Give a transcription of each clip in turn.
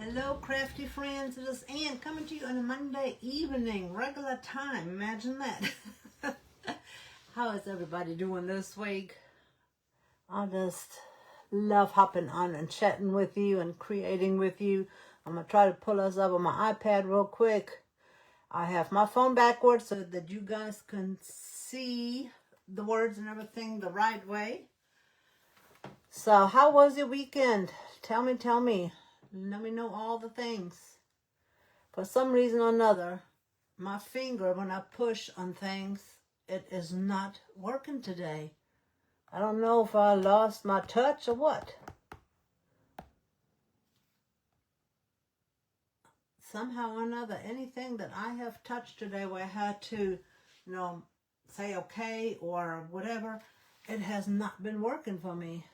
Hello, crafty friends. It is Ann coming to you on a Monday evening, regular time. Imagine that. How is everybody doing this week? I just love hopping on and chatting with you and creating with you. I'm going to try to pull us up on my iPad real quick. I have my phone backwards so that you guys can see the words and everything the right way. So, how was your weekend? Tell me. Let me know all the things. For some reason or another, my finger, when I push on things, it is not working today. I don't know if I lost my touch or what. Somehow or another, anything that I have touched today where I had to, say okay or whatever, it has not been working for me.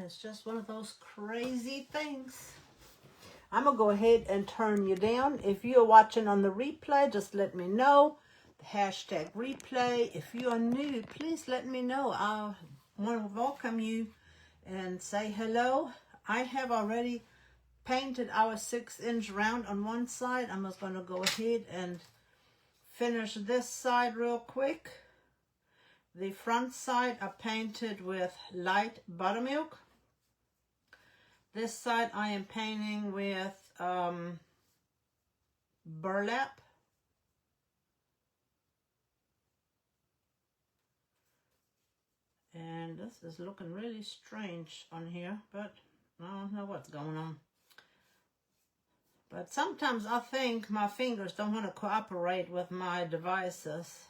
It's just one of those crazy things. I'm going to go ahead and turn you down. If you're watching on the replay, just let me know. The hashtag replay. If you are new, please let me know. I want to welcome you and say hello. I have already painted our 6-inch round on one side. I'm just going to go ahead and finish this side real quick. The front side I painted with Light Buttermilk. This side I am painting with Burlap. And this is looking really strange on here, but I don't know what's going on. But sometimes I think my fingers don't want to cooperate with my devices.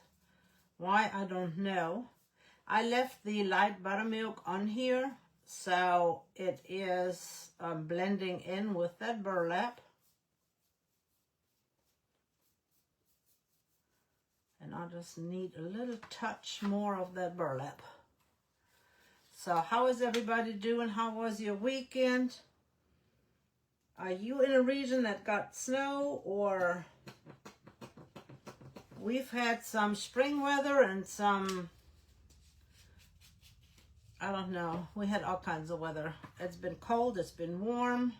Why, I don't know. I left the Light Buttermilk on here, so it is blending in with that burlap. And I just need a little touch more of that burlap. So how is everybody doing? How was your weekend? Are you in a region that got snow, or we've had some spring weather and some, I don't know, we had all kinds of weather. It's been cold, it's been warm.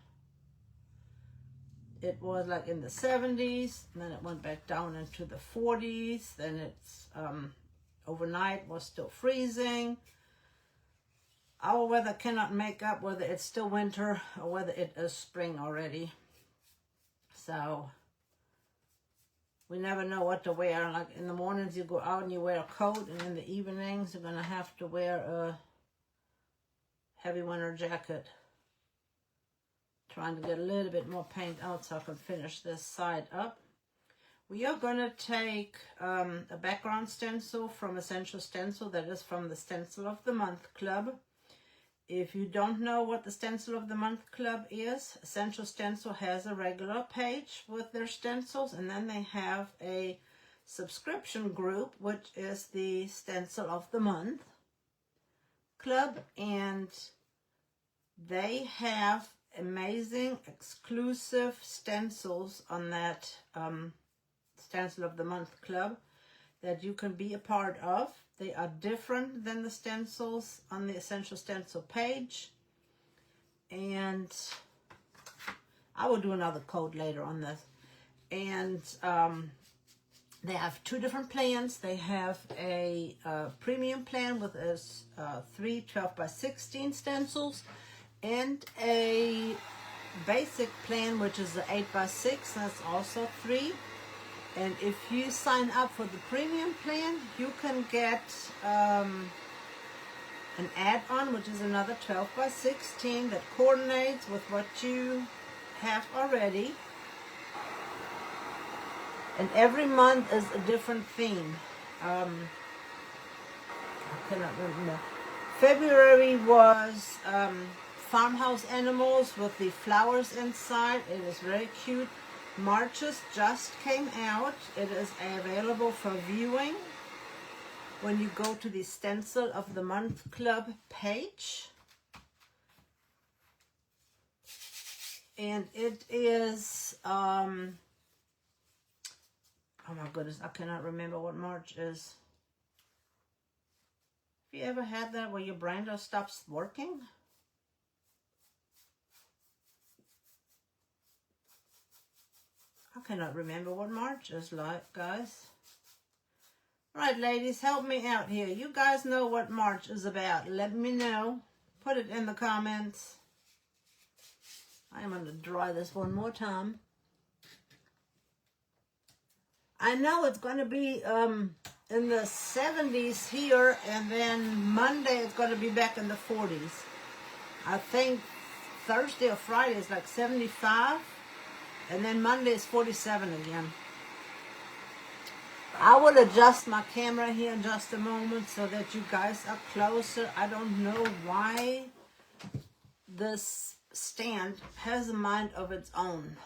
It was like in the 70s, and then it went back down into the 40s. Then it's overnight was still freezing. Our weather cannot make up whether it's still winter or whether it is spring already. So we never know what to wear. Like in the mornings you go out and you wear a coat, and in the evenings you're going to have to wear a heavy winter jacket. Trying to get a little bit more paint out so I can finish this side up. We are going to take a background stencil from Essential Stencil, that is from the Stencil of the Month Club. If you don't know what the Stencil of the Month Club is, Essential Stencil has a regular page with their stencils, and then they have a subscription group, which is the Stencil of the Month Club, and they have amazing exclusive stencils on that Stencil of the Month Club that you can be a part of. They are different than the stencils on the Essential Stencil page, and I will do another code later on this. And they have two different plans. They have a premium plan with 3 12x16 stencils, and a basic plan, which is the 8x6. That's also 3. And if you sign up for the premium plan, you can get an add-on, which is another 12x16 that coordinates with what you have already. And every month is a different theme. I cannot remember. February was farmhouse animals with the flowers inside. It is very cute. Marches just came out. It is available for viewing when you go to the Stencil of the Month Club page. And it is, oh my goodness, I cannot remember what March is. Have you ever had that where your brain just stops working? cannot remember what March is like, guys. Right, ladies, help me out here. You guys know what March is about. Let me know. Put it in the comments. I'm going to dry this one more time. I know it's going to be in the 70s here, and then Monday it's going to be back in the 40s. I think Thursday or Friday is like 75, and then Monday is 47 again. I will adjust my camera here in just a moment so that you guys are closer. I don't know why this stand has a mind of its own.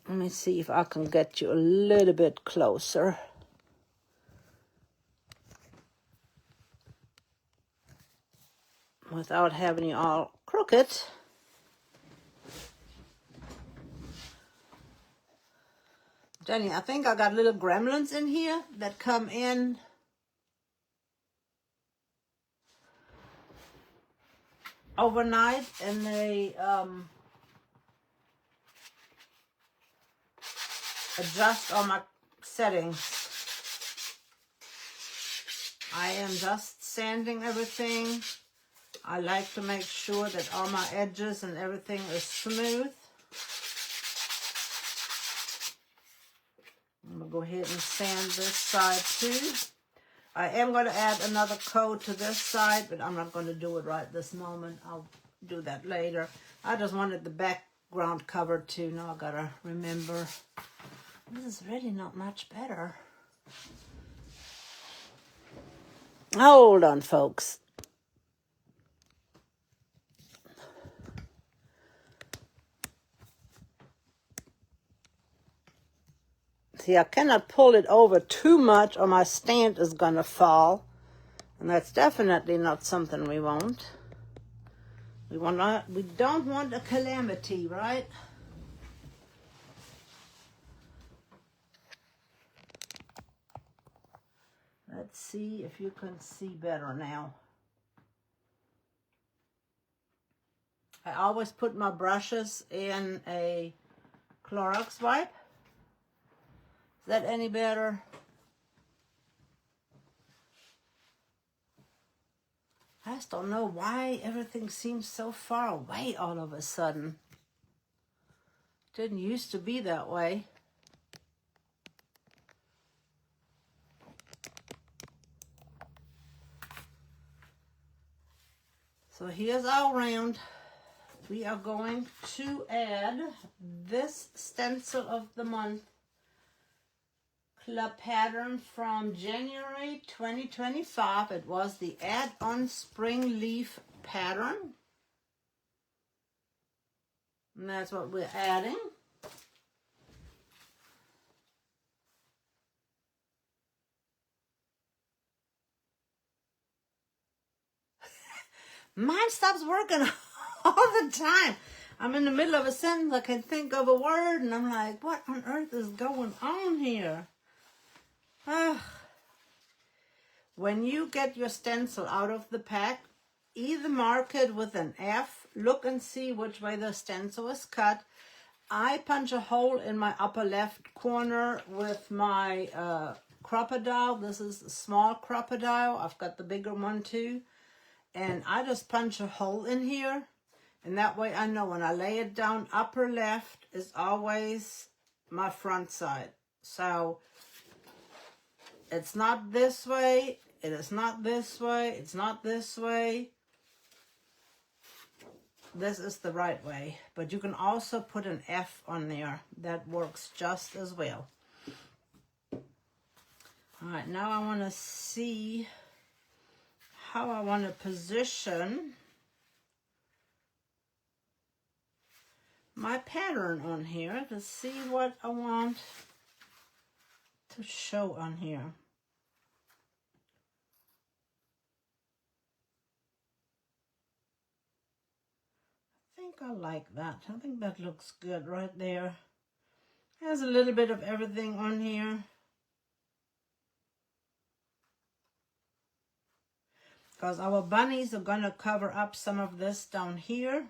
Let me see if I can get you a little bit closer. Without having you all crooked. Jenny, I think I got little gremlins in here that come in overnight, and they adjust all my settings. I am just sanding everything. I like to make sure that all my edges and everything is smooth. I'm going to go ahead and sand this side too. I am going to add another coat to this side, but I'm not going to do it right this moment. I'll do that later. I just wanted the background covered too. Now I got to remember. This is really not much better. Hold on, folks. See, I cannot pull it over too much or my stand is going to fall. And that's definitely not something we want. We don't want a calamity, right? Let's see if you can see better now. I always put my brushes in a Clorox wipe. Is that any better? I just don't know why everything seems so far away all of a sudden. Didn't used to be that way. So here's our round. We are going to add this stencil of the month club pattern from January 2025. It was the add-on spring leaf pattern. And that's what we're adding. Mine stops working all the time. I'm in the middle of a sentence, I can think of a word, and I'm like, what on earth is going on here? When you get your stencil out of the pack, either mark it with an F, look and see which way the stencil is cut. I punch a hole in my upper left corner with my crocodile. This is a small crocodile. I've got the bigger one too. And I just punch a hole in here. And that way I know when I lay it down, upper left is always my front side. So it's not this way. It is not this way. It's not this way. This is the right way. But you can also put an F on there. That works just as well. All right, now I want to see how I want to position my pattern on here to see what I want to show on here. I think I like that. I think that looks good right there. There's a little bit of everything on here. Because our bunnies are going to cover up some of this down here.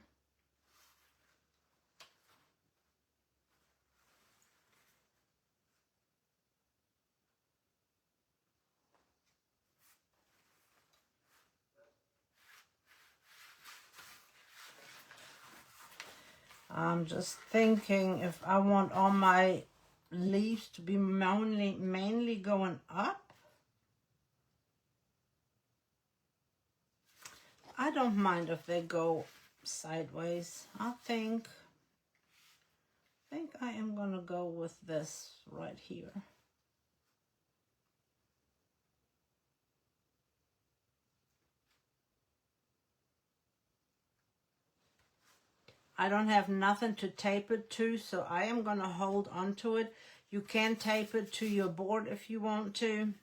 I'm just thinking if I want all my leaves to be mainly going up. I don't mind if they go sideways. I think I am gonna go with this right here. I don't have nothing to tape it to, so I am gonna hold on to it. You can tape it to your board if you want to.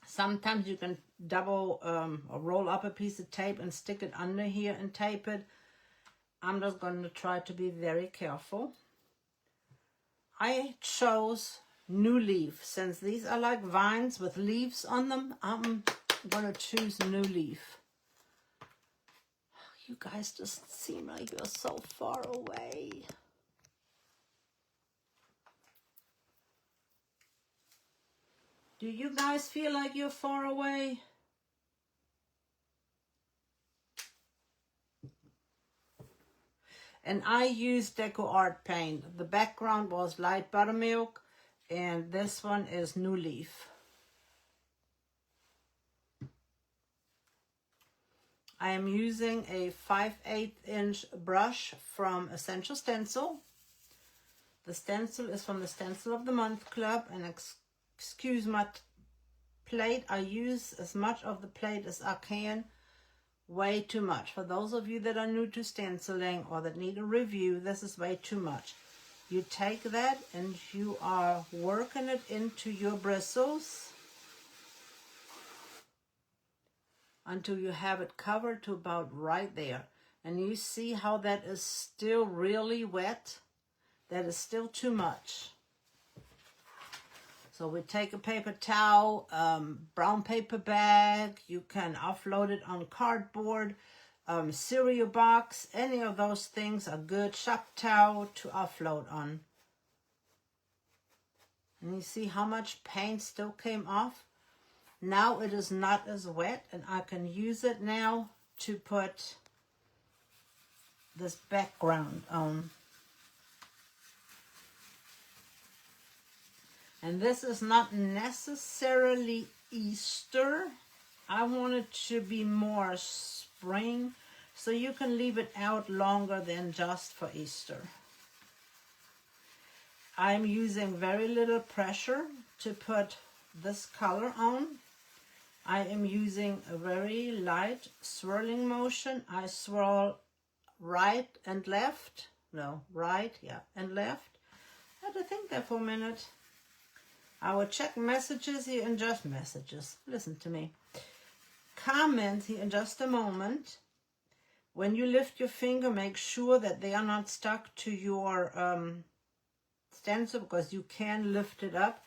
Sometimes you can double or roll up a piece of tape and stick it under here and tape it. I'm just going to try to be very careful. I chose new leaf. Since these are like vines with leaves on them, I'm going to choose new leaf. You guys just seem like you're so far away. Do you guys feel like you're far away? And I used Decor art paint. The background was Light Buttermilk, and this one is New Leaf. I am using a 5/8 inch brush from Essential Stencil. The stencil is from the Stencil of the Month Club, and excuse my plate. I use as much of the plate as I can. Way too much. For those of you that are new to stenciling or that need a review, this is way too much. You take that and you are working it into your bristles until you have it covered to about right there. And you see how that is still really wet? That is still too much. So we take a paper towel, brown paper bag, you can offload it on cardboard, cereal box, any of those things are good. Shop towel to offload on. And you see how much paint still came off? Now it is not as wet, and I can use it now to put this background on. And this is not necessarily Easter. I want it to be more spring, so you can leave it out longer than just for Easter. I'm using very little pressure to put this color on. I am using a very light swirling motion. I swirl right and left. No, right, yeah, and left. I had to think there for a minute. I will check messages here in just messages. Listen to me. Comments here in just a moment. When you lift your finger, make sure that they are not stuck to your stencil, because you can lift it up.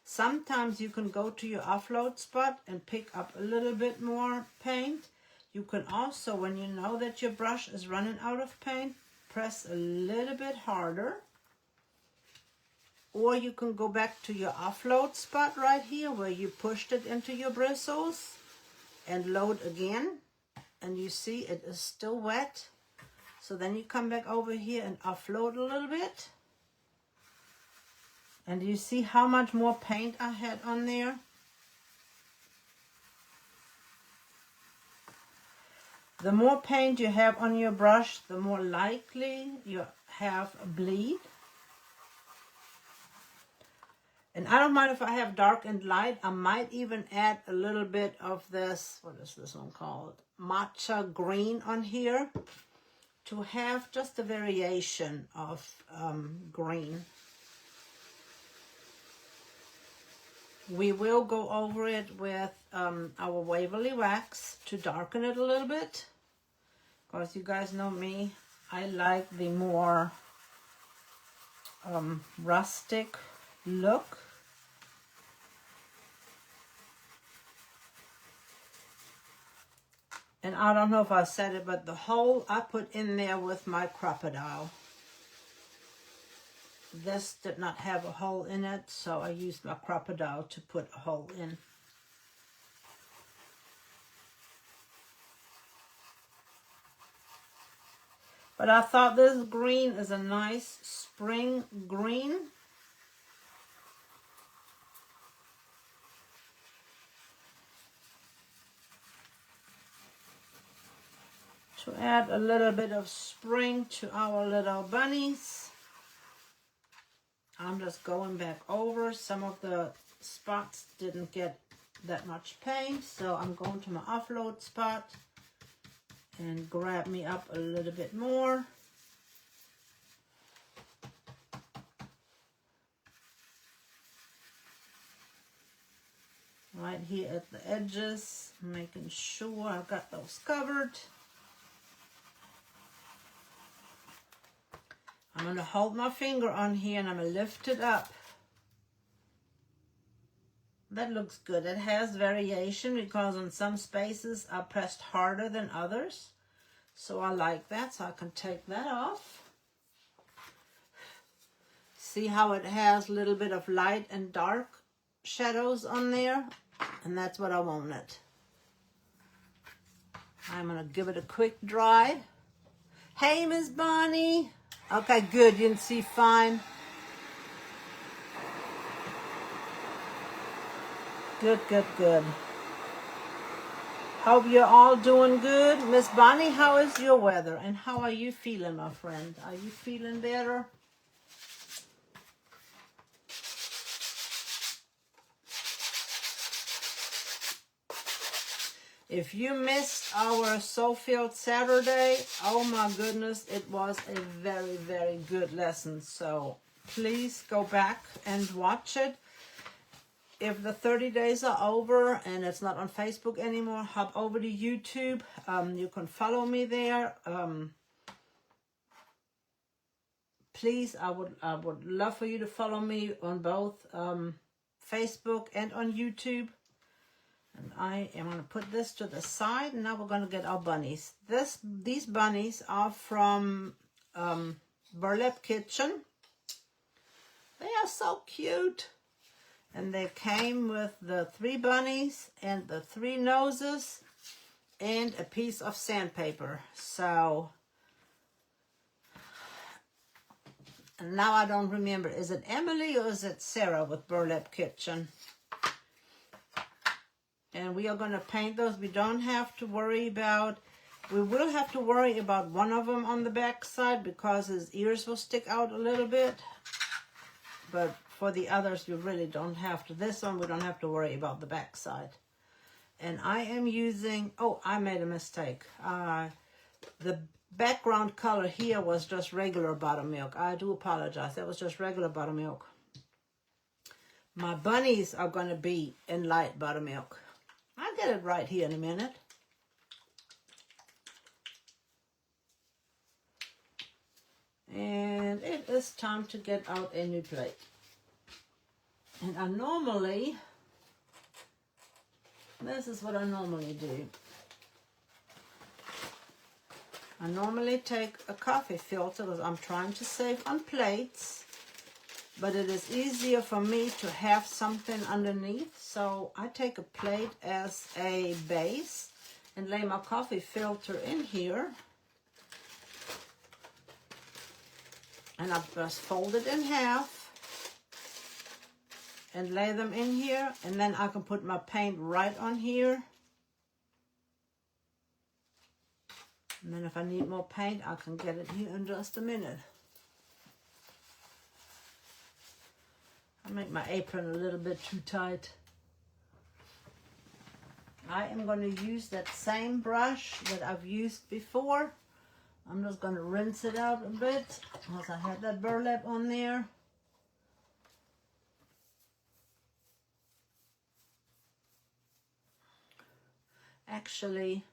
Sometimes you can go to your offload spot and pick up a little bit more paint. You can also, when you know that your brush is running out of paint, press a little bit harder. Or you can go back to your offload spot right here where you pushed it into your bristles and load again. And you see it is still wet. So then you come back over here and offload a little bit. And you see how much more paint I had on there? The more paint you have on your brush, the more likely you have a bleed. And I don't mind if I have dark and light. I might even add a little bit of this, what is this one called? Matcha green on here to have just a variation of green. We will go over it with our Waverly wax to darken it a little bit. Because you guys know me, I like the more rustic look. And I don't know if I said it, but the hole I put in there with my crocodile. This did not have a hole in it, so I used my crocodile to put a hole in. But I thought this green is a nice spring green. To add a little bit of spring to our little bunnies. I'm just going back over. Some of the spots didn't get that much paint, so I'm going to my offload spot and grab me up a little bit more. Right here at the edges, making sure I've got those covered. I'm going to hold my finger on here and I'm going to lift it up. That looks good. It has variation because in some spaces I pressed harder than others. So I like that, so I can take that off. See how it has a little bit of light and dark shadows on there? And that's what I wanted. I'm going to give it a quick dry. Hey, Miss Bonnie. Okay, good. You can see fine. Good, good, good. Hope you're all doing good. Miss Bonnie, how is your weather? And how are you feeling, my friend? Are you feeling better? If you missed our Soulfield Saturday, oh my goodness, it was a very, very good lesson. So please go back and watch it. If the 30 days are over and it's not on Facebook anymore, hop over to YouTube. You can follow me there. Please, I would love for you to follow me on both Facebook and on YouTube. And I am going to put this to the side, and now we're going to get our bunnies. These bunnies are from Burlap Kitchen. They are so cute. And they came with the 3 bunnies and the 3 noses and a piece of sandpaper. So, and now I don't remember. Is it Emily or is it Sarah with Burlap Kitchen? And we are going to paint those. We don't have to worry about, we will have to worry about one of them on the back side because his ears will stick out a little bit. But for the others, you really don't have to. This one, we don't have to worry about the back side. And I am using, oh, I made a mistake. The background color here was just regular buttermilk. I do apologize. That was just regular buttermilk. My bunnies are going to be in light buttermilk. I'll get it right here in a minute. And it is time to get out a new plate. And I normally, this is what I normally do. I normally take a coffee filter because I'm trying to save on plates. But it is easier for me to have something underneath. So I take a plate as a base and lay my coffee filter in here. And I just fold it in half and lay them in here. And then I can put my paint right on here. And then if I need more paint, I can get it here in just a minute. I make my apron a little bit too tight. I am going to use that same brush that I've used before. I'm just going to rinse it out a bit because I had that burlap on there. Actually,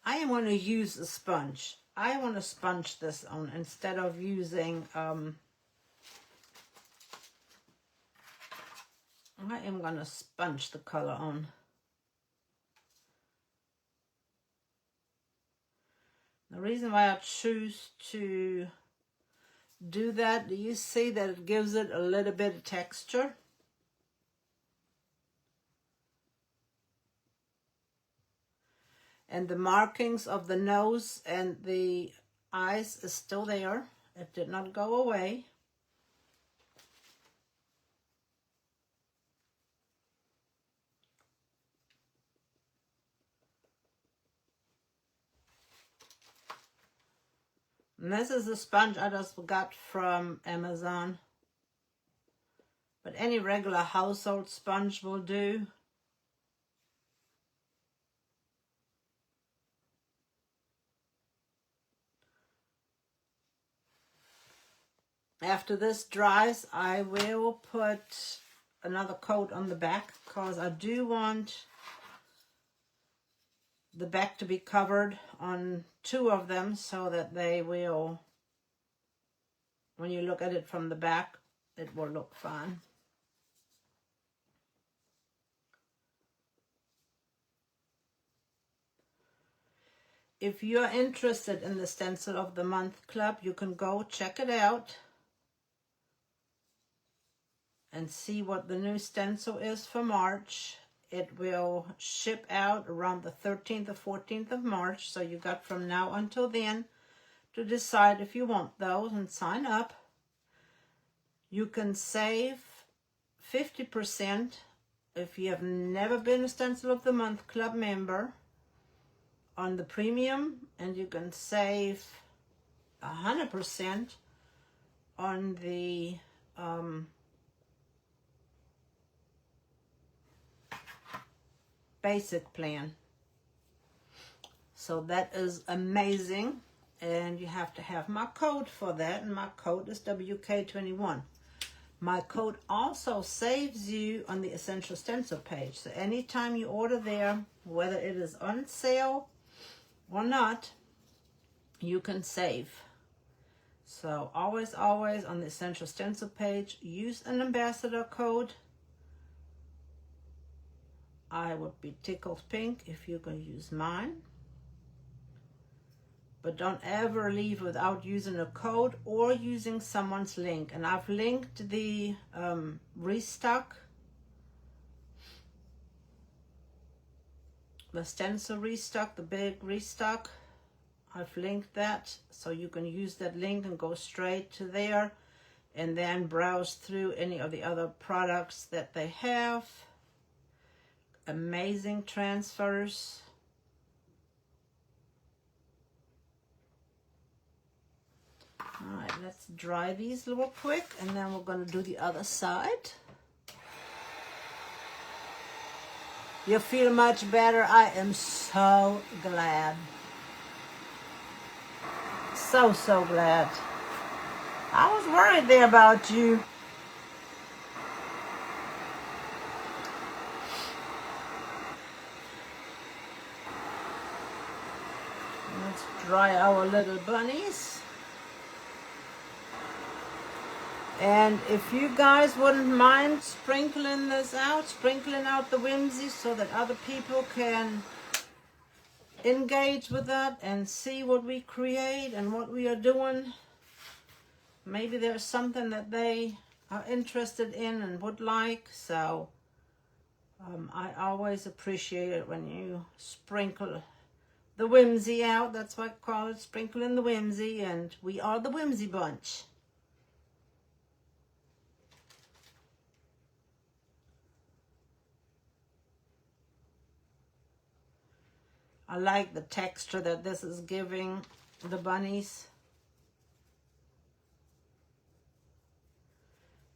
I am going to use a sponge. I want to sponge this on instead of using I am going to sponge the color on. The reason why I choose to do that, do you see that it gives it a little bit of texture? And the markings of the nose and the eyes is still there. It did not go away. And this is a sponge I just got from Amazon. But any regular household sponge will do. After this dries, I will put another coat on the back because I do want the back to be covered on 2 of them so that they will, when you look at it from the back, it will look fine. If you're interested in the Stencil of the Month Club, you can go check it out and see what the new stencil is for March. It will ship out around the 13th or 14th of March, so you got from now until then to decide if you want those and sign up. You can save 50% if you have never been a Stencil of the Month Club member on the premium, and you can save 100% on the basic plan. So that is amazing, and you have to have my code for that, and my code is WK21. My code also saves you on the Essential Stencil page, so anytime you order there, whether it is on sale or not, you can save. So always on the Essential Stencil page, use an ambassador code. I would be tickled pink if you can use mine. But don't ever leave without using a code or using someone's link. And I've linked the restock, the stencil restock, the big restock. I've linked that, so you can use that link and go straight to there and then browse through any of the other products that they have. Amazing transfers. All right, let's dry these real quick, and then we're going to do the other side. You feel much better? I am so glad. So glad. I was worried there about you. Let's dry our little bunnies. And if you guys wouldn't mind sprinkling this out, sprinkling out the whimsy so that other people can engage with that and see what we create and what we are doing. Maybe there's something that they are interested in and would like. So I always appreciate it when you sprinkle the whimsy out. That's what I call it, sprinkling the whimsy. And we are the whimsy bunch. I like the texture that this is giving the bunnies.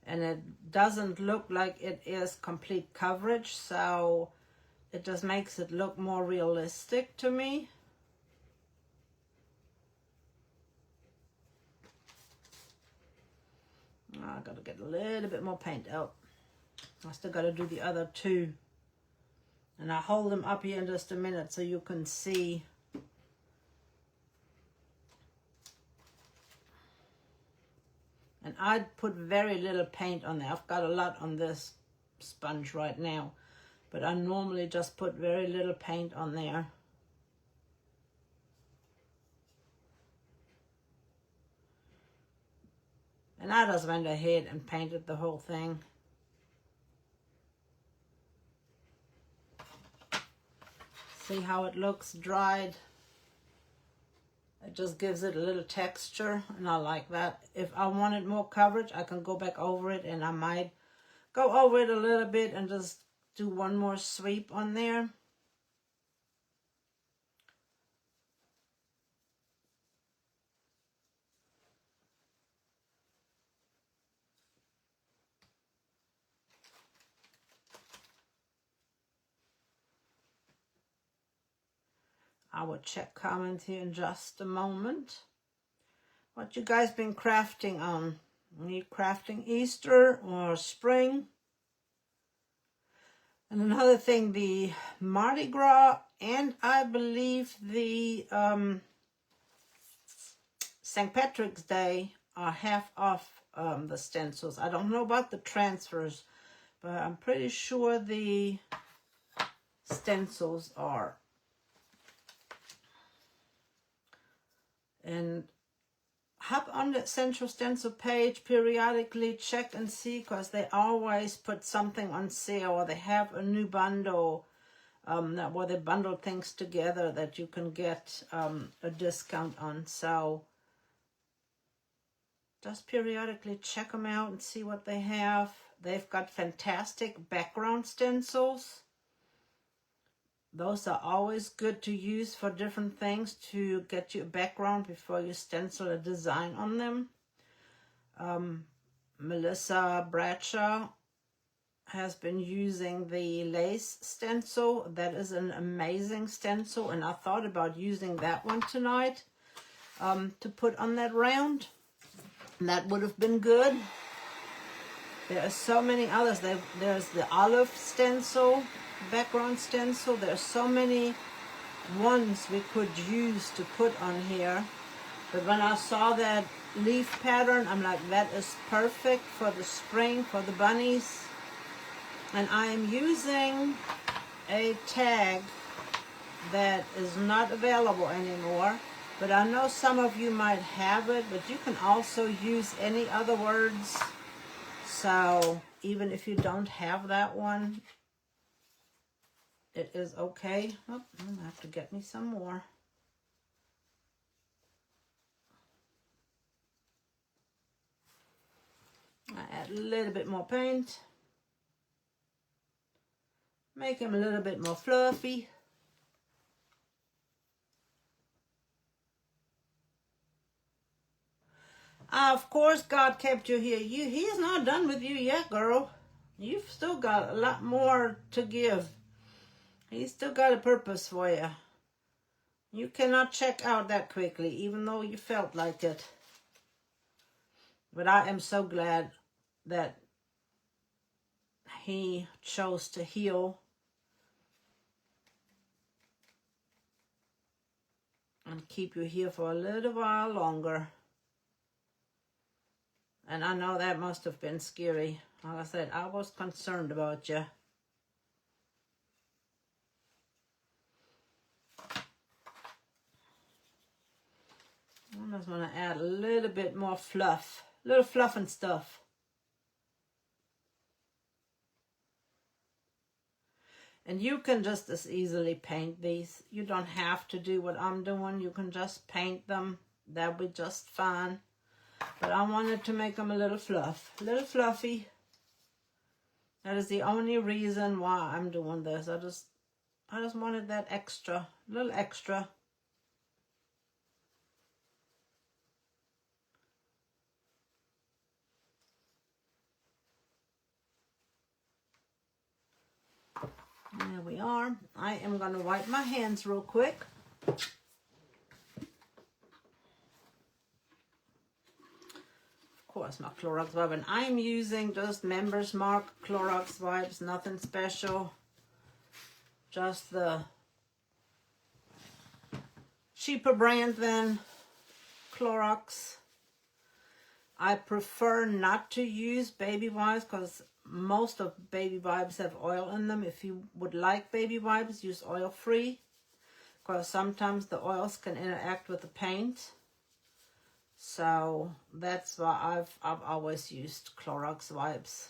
And it doesn't look like it is complete coverage, so it just makes it look more realistic to me. I gotta get a little bit more paint out. I still gotta do the other 2. And I'll hold them up here in just a minute so you can see. And I'd put very little paint on there. I've got a lot on this sponge right now, but I normally just put very little paint on there. And I just went ahead and painted the whole thing. See how it looks dried? It just gives it a little texture, and I like that. If I wanted more coverage, I can go back over it, and I might go over it a little bit and just do one more sweep on there. I will check comments here in just a moment. What you guys been crafting on? Are you crafting Easter or spring? And another thing, the Mardi Gras and I believe the St. Patrick's Day are half off the stencils. I don't know about the transfers, but I'm pretty sure the stencils are. And hop on the Central Stencil page periodically, check and see, because they always put something on sale, or they have a new bundle where they bundle things together that you can get a discount on. So just periodically check them out and see what they have. They've got fantastic background stencils. Those are always good to use for different things, to get you a background before you stencil a design on them. Melissa Bradshaw has been using the lace stencil. That is an amazing stencil, and I thought about using that one tonight to put on that round. That would have been good. There are so many others. There's the olive stencil, background stencil. There's so many ones we could use to put on here. But when I saw that leaf pattern, I'm like, that is perfect for the spring, for the bunnies. And I am using a tag that is not available anymore. But I know some of you might have it, but you can also use any other words. So even if you don't have that one, it is okay. Oh, I'm going to have to get me some more. I add a little bit more paint. Make him a little bit more fluffy. Of course, God kept you here. He is not done with you yet, girl. You've still got a lot more to give. He's still got a purpose for you. You cannot check out that quickly, even though you felt like it. But I am so glad that he chose to heal and keep you here for a little while longer. And I know that must have been scary. Like I said, I was concerned about you. I just want to add a little bit more fluff. Little fluff and stuff. And you can just as easily paint these. You don't have to do what I'm doing. You can just paint them. That'll be just fine. But I wanted to make them a little fluff. A little fluffy. That is the only reason why I'm doing this. I just wanted that extra. A little extra. There we are. I am going to wipe my hands real quick. Of course, my Clorox wipe. And I'm using just Members Mark Clorox wipes. Nothing special. Just the cheaper brand than Clorox. I prefer not to use baby wipes because most of baby wipes have oil in them. If you would like baby wipes, use oil-free, because sometimes the oils can interact with the paint. So that's why I've always used Clorox wipes.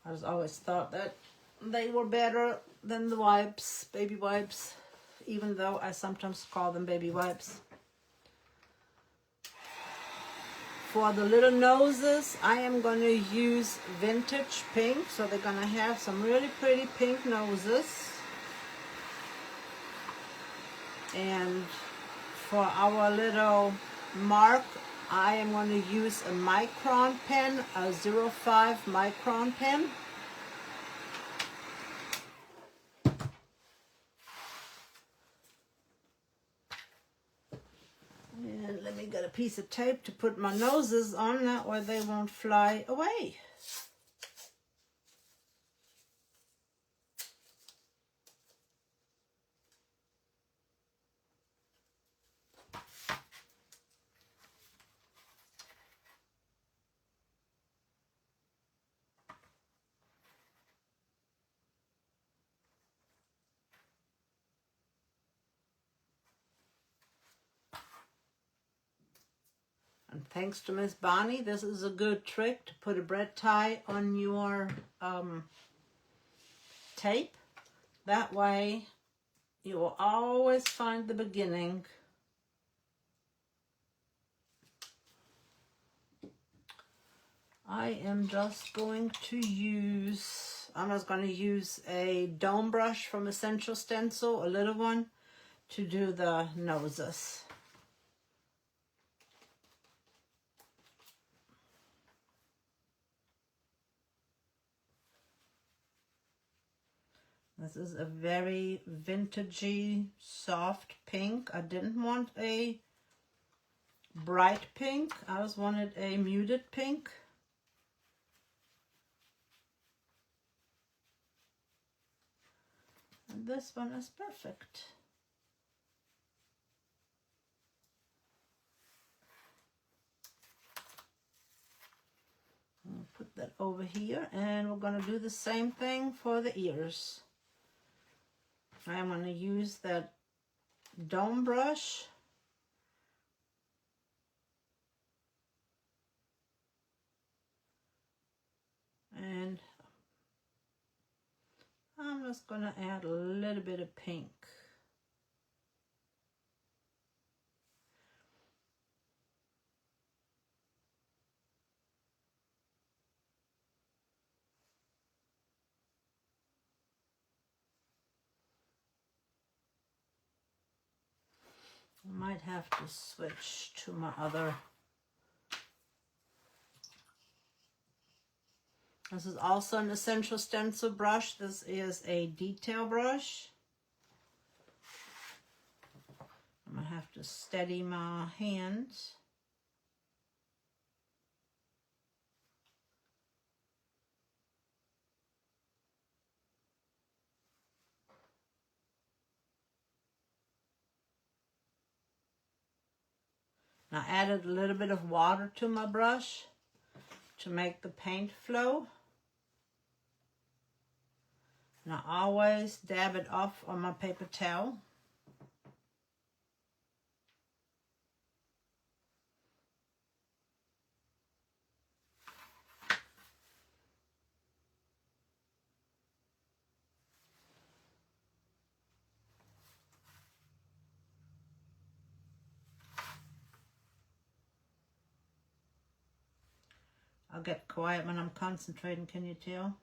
I just always thought that they were better than the wipes, baby wipes. even though I sometimes call them baby wipes. For the little noses, I am going to use vintage pink, so they're going to have some really pretty pink noses. And for our little mark, I am going to use a Micron pen, a 05 Micron pen. And let me get a piece of tape to put my noses on, that way they won't fly away. And thanks to Miss Bonnie, this is a good trick to put a bread tie on your tape. That way you will always find the beginning. I am just going to use, a dome brush from Essential Stencil, a little one, to do the noses. This is a very vintagey, soft pink. I didn't want a bright pink. I just wanted a muted pink. And this one is perfect. I'll put that over here, and we're going to do the same thing for the ears. I'm going to use that dome brush. And I'm just going to add a little bit of pink. I might have to switch to my other. This is also an Essential Stencil brush. This is a detail brush. I'm going to have to steady my hands. I added a little bit of water to my brush to make the paint flow. And I always dab it off on my paper towel. I'll get quiet when I'm concentrating, can you tell?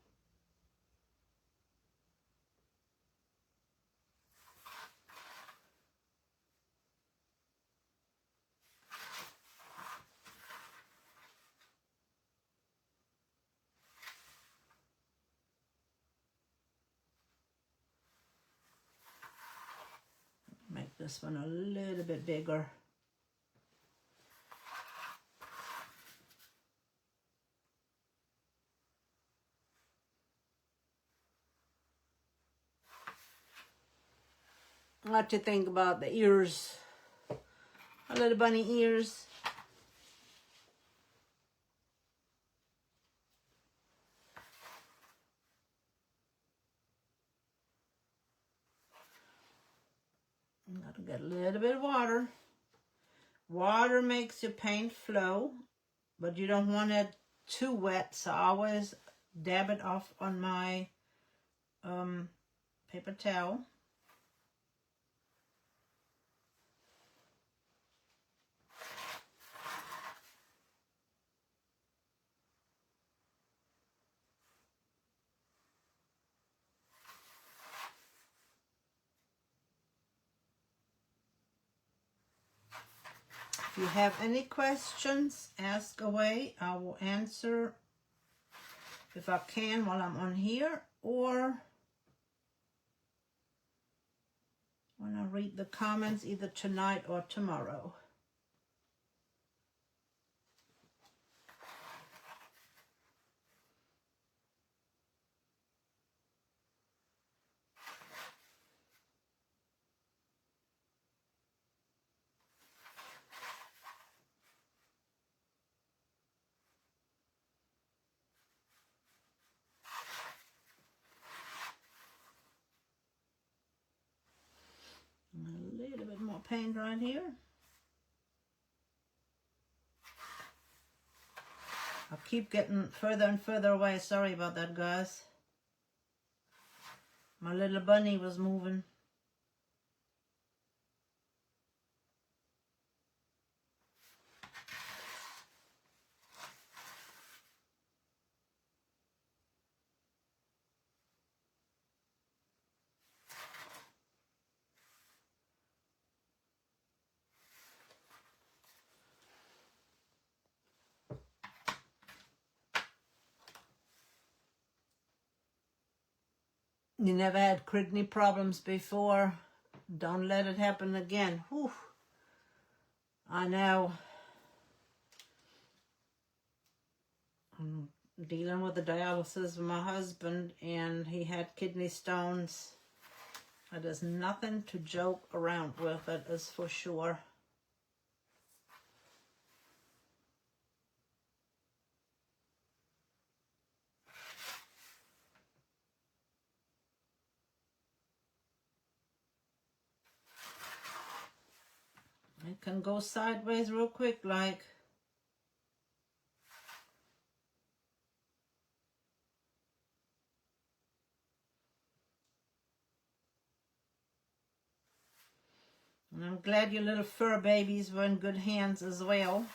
Make this one a little bit bigger. What do you think about the ears? A little bunny ears. Got to get a little bit of water. Water makes your paint flow, but you don't want it too wet, so I always dab it off on my paper towel. If you have any questions, ask away. I will answer if I can while I'm on here, or when I read the comments either tonight or tomorrow. A little bit more paint right here. I'll keep getting further and further away. Sorry about that, guys. My little bunny was moving. You never had kidney problems before. Don't let it happen again. Whew. I know. I'm dealing with the dialysis of my husband, and he had kidney stones. That is nothing to joke around with, that is for sure. It can go sideways real quick, like. And I'm glad your little fur babies were in good hands as well.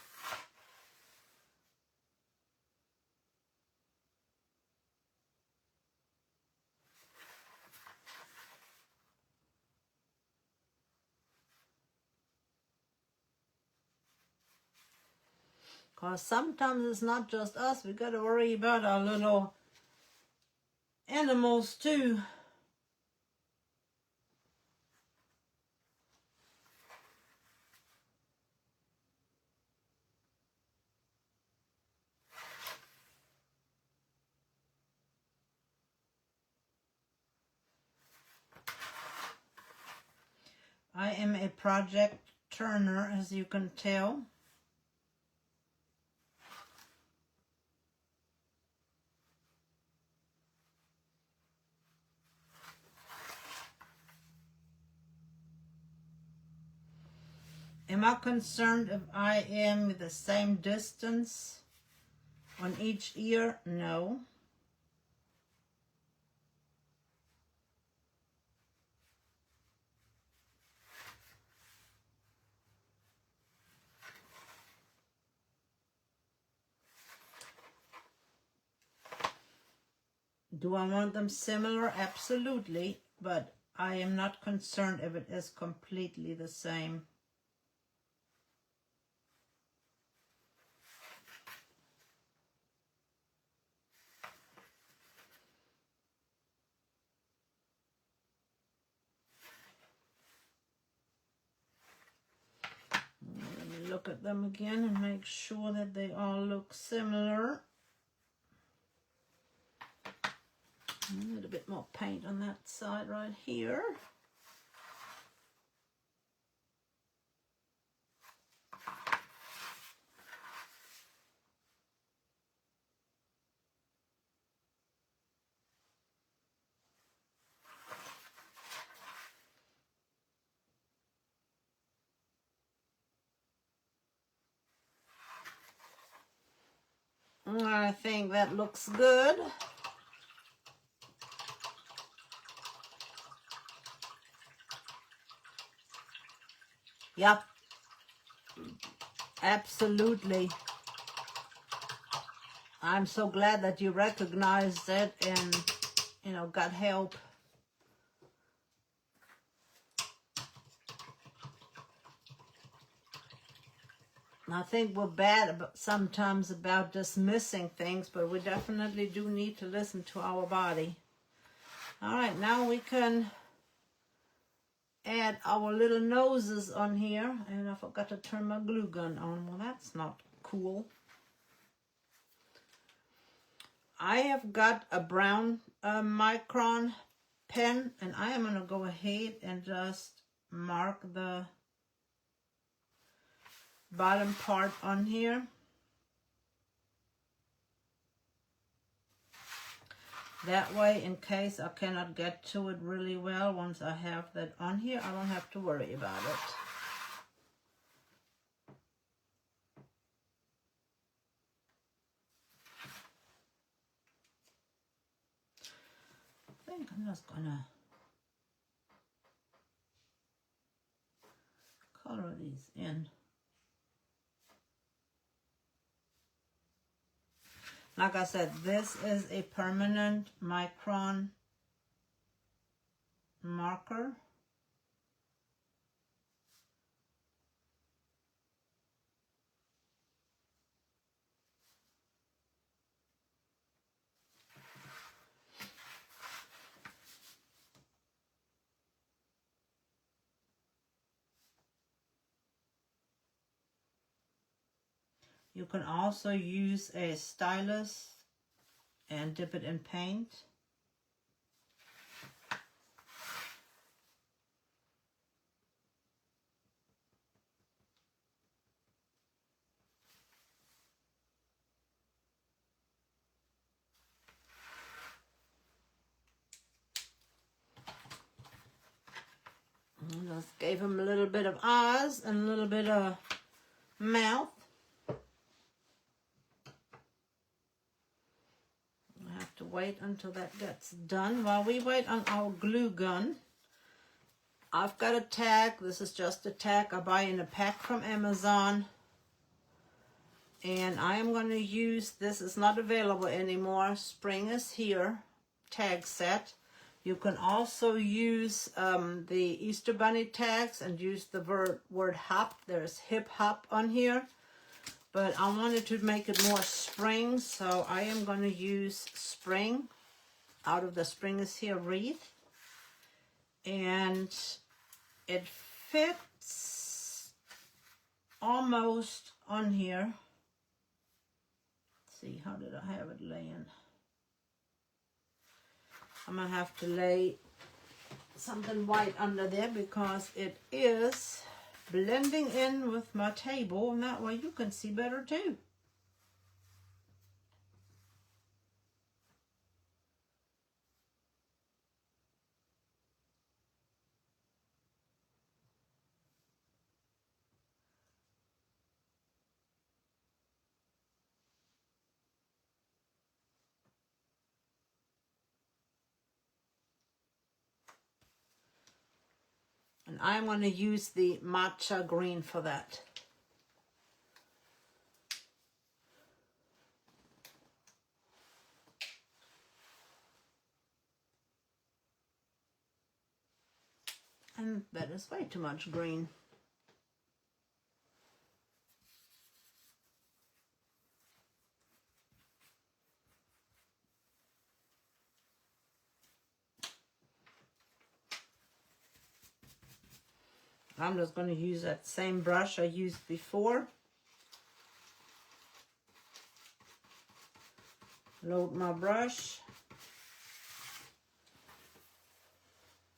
Because sometimes it's not just us. We got to worry about our little animals too. I am a project turner, as you can tell. Am I concerned if I am the same distance on each ear? No. Do I want them similar? Absolutely. But I am not concerned if it is completely the same. Let me look at them again and make sure that they all look similar. A little bit more paint on that side right here. I think that looks good. Yep, absolutely. I'm so glad that you recognized it and, you know, got help. I think we're bad sometimes about dismissing things, but we definitely do need to listen to our body. All right, now we can add our little noses on here. And I forgot to turn my glue gun on. Well, that's not cool. I have got a brown Micron pen, and I am going to go ahead and just mark the bottom part on here. That way, in case I cannot get to it really well, once I have that on here, I don't have to worry about it. I think I'm just gonna color these in. Like I said, this is a permanent Micron marker. You can also use a stylus and dip it in paint. And just gave him a little bit of eyes and a little bit of mouth. To wait until that gets done. While we wait on our glue gun, I've got a tag. This is just a tag I buy in a pack from Amazon, and I am going to use this. Is not available anymore. Spring is here tag set. You can also use the Easter Bunny tags and use the word hop. There's hip hop on here. But I wanted to make it more spring, so I am going to use spring out of the Spring is Here wreath. And it fits almost on here. Let's see, how did I have it laying? I'm going to have to lay something white under there because it is blending in with my table, and that way you can see better too. And I'm going to use the matcha green for that. And that is way too much green. I'm just going to use that same brush I used before. Load my brush.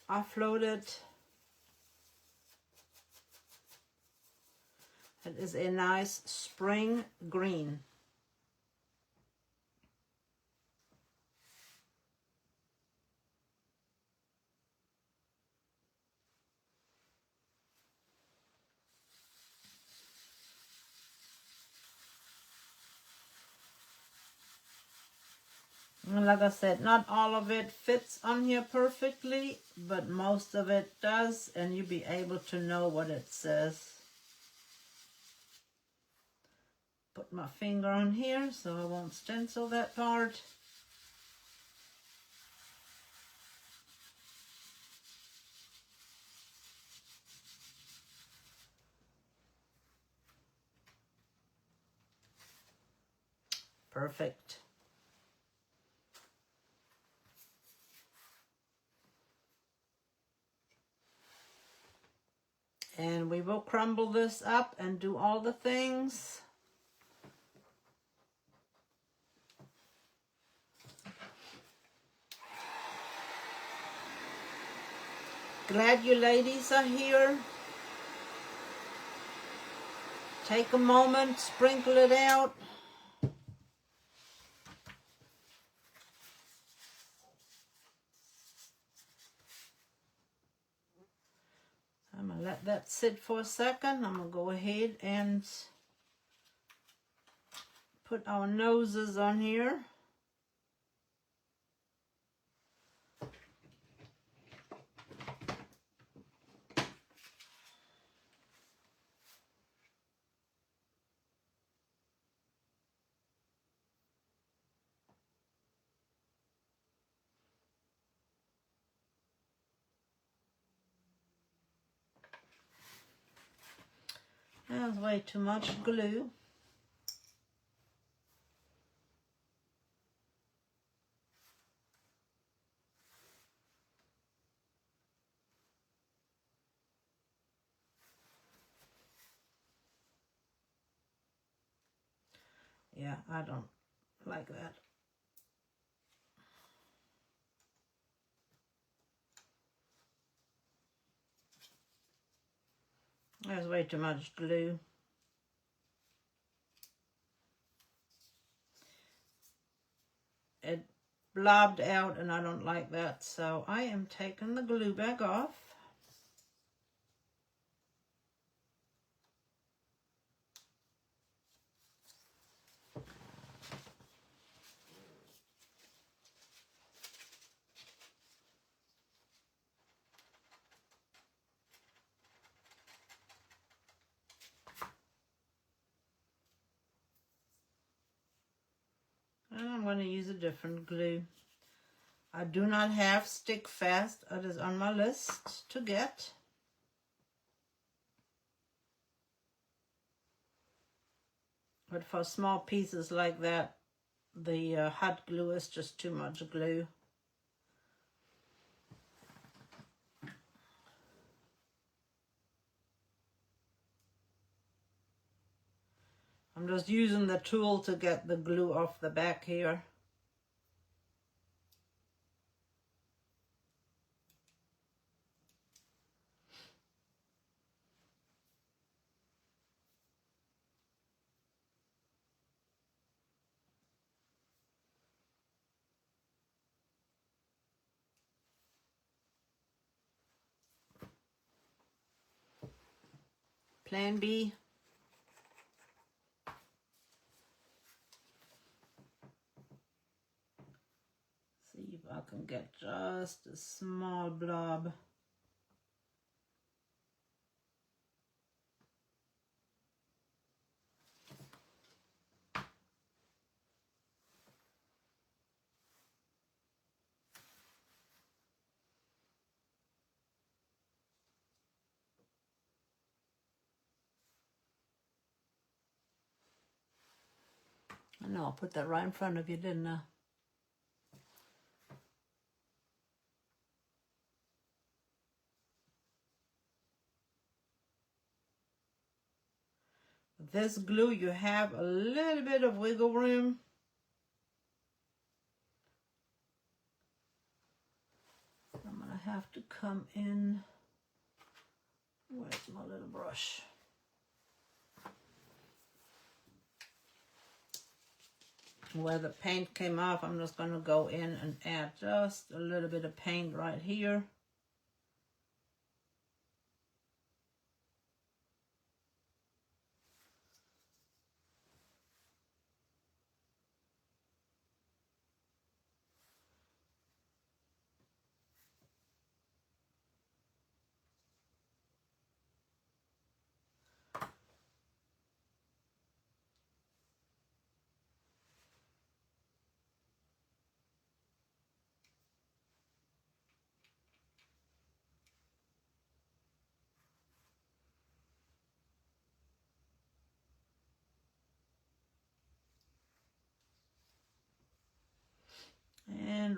Offload it. It is a nice spring green. And like I said, not all of it fits on here perfectly, but most of it does, and you'll be able to know what it says. Put my finger on here so I won't stencil that part. Perfect. And we will crumble this up and do all the things. Glad you ladies are here. Take a moment, sprinkle it out. I'm going to let that sit for a second. I'm going to go ahead and put our noses on here. That's way too much glue. Yeah, I don't like that. There's way too much glue. It blobbed out and I don't like that, so I am taking the glue back off. And I'm going to use a different glue. I do not have Stick Fast. It is on my list to get. But for small pieces like that, the hot glue is just too much glue. I'm just using the tool to get the glue off the back here. Plan B. See if I can get just a small blob. I know I put that right in front of you, didn't I? This glue, you have a little bit of wiggle room. I'm going to have to come in. Where's my little brush? Where the paint came off, I'm just going to go in and add just a little bit of paint right here.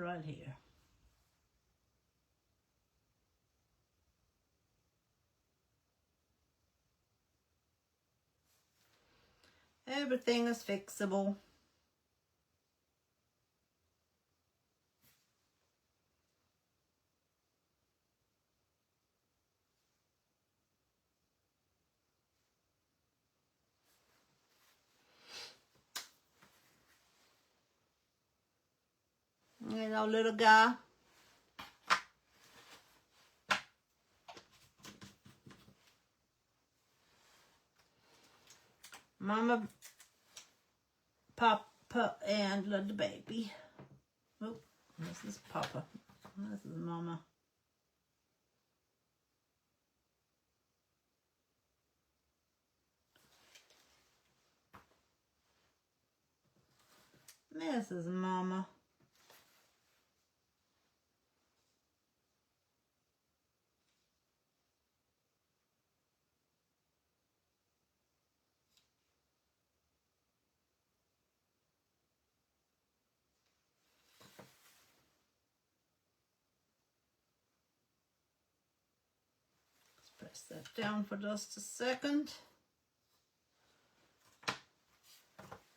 right here. Everything is fixable. You know, little guy. Mama, Papa, and little baby. Oh, this is Papa. This is Mama. This is Mama. Press that down for just a second.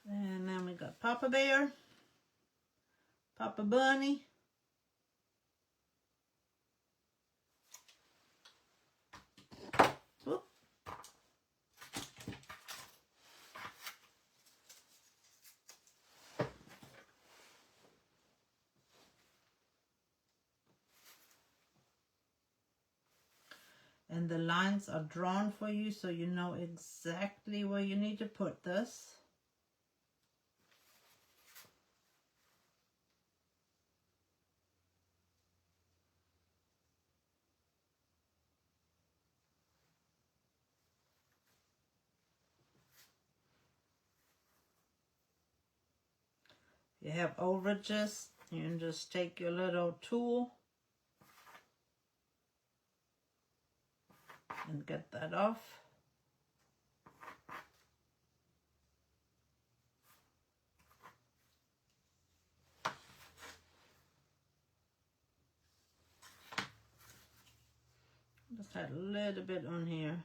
And then we got Papa Bear, Papa Bunny, whoop. And the lines are drawn for you so you know exactly where you need to put this. If you have overages, you can just take your little tool and get that off. Just had a little bit on here.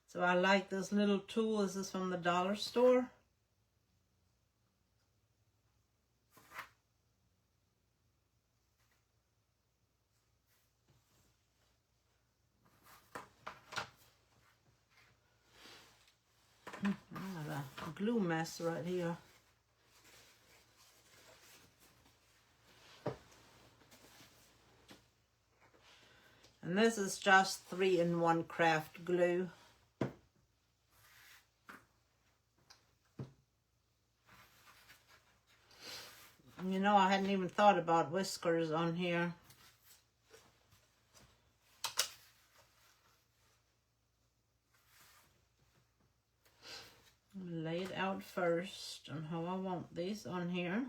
So I like this little tool. This is from the dollar store. I have a glue mess right here. And this is just 3-in-1 craft glue. You know, I hadn't even thought about whiskers on here. Lay it out first on how I want these on here.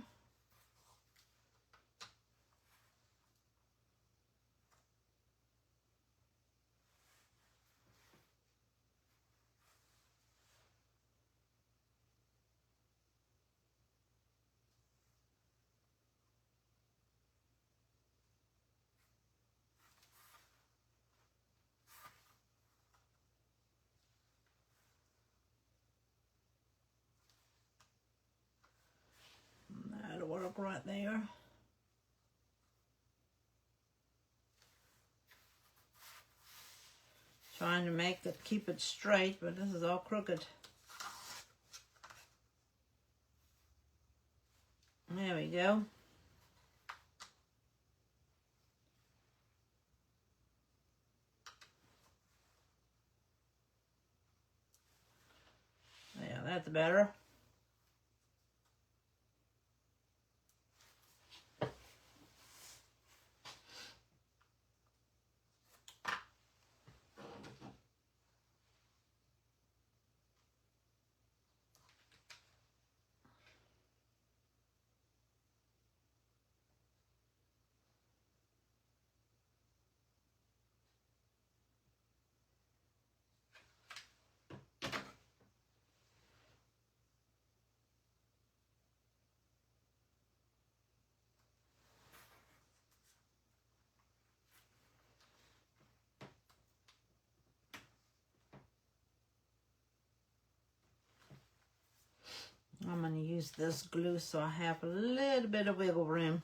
That'll work right there. Trying to make it, keep it straight, but this is all crooked. There we go. Yeah, that's better. I'm going to use this glue so I have a little bit of wiggle room.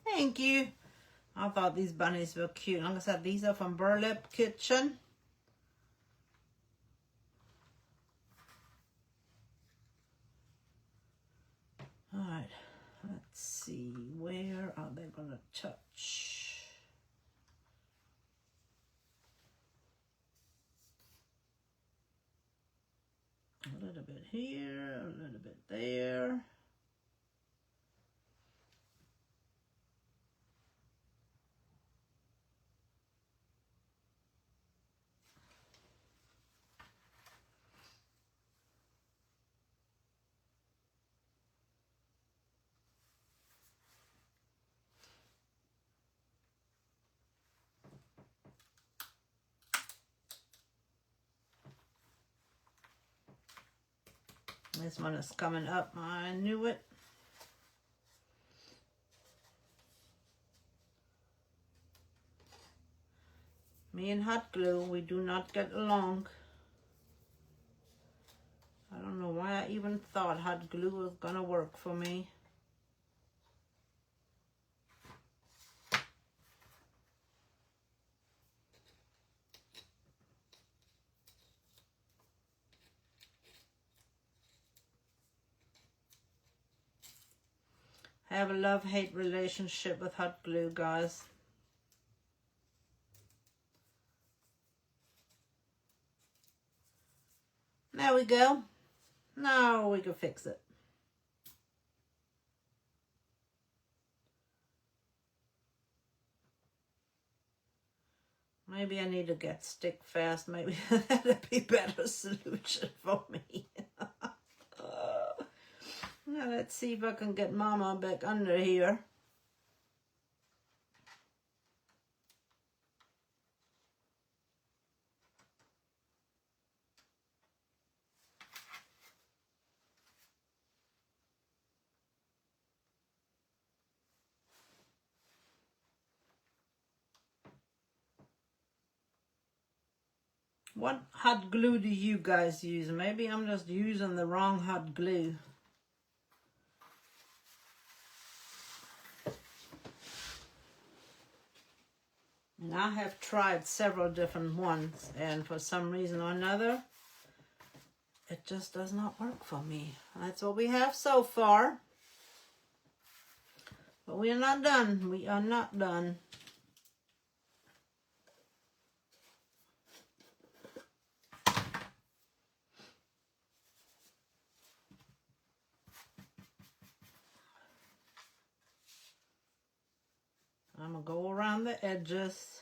Thank you. I thought these bunnies were cute. Like I said, these are from Burlap Kitchen. Alright, let's see. Where are they going to touch? A little bit here, a little bit there. This one is coming up. I knew it. Me and hot glue, we do not get along. I don't know why I even thought hot glue was gonna work for me. I have a love-hate relationship with hot glue, guys. There we go. Now we can fix it. Maybe I need to get stick fast. Maybe that'd be a better solution for me. Now let's see if I can get Mama back under here. What hot glue do you guys use? Maybe I'm just using the wrong hot glue. And I have tried several different ones, and for some reason or another, it just does not work for me. That's what we have so far. But we are not done. We are not done. I'm going to go around the edges.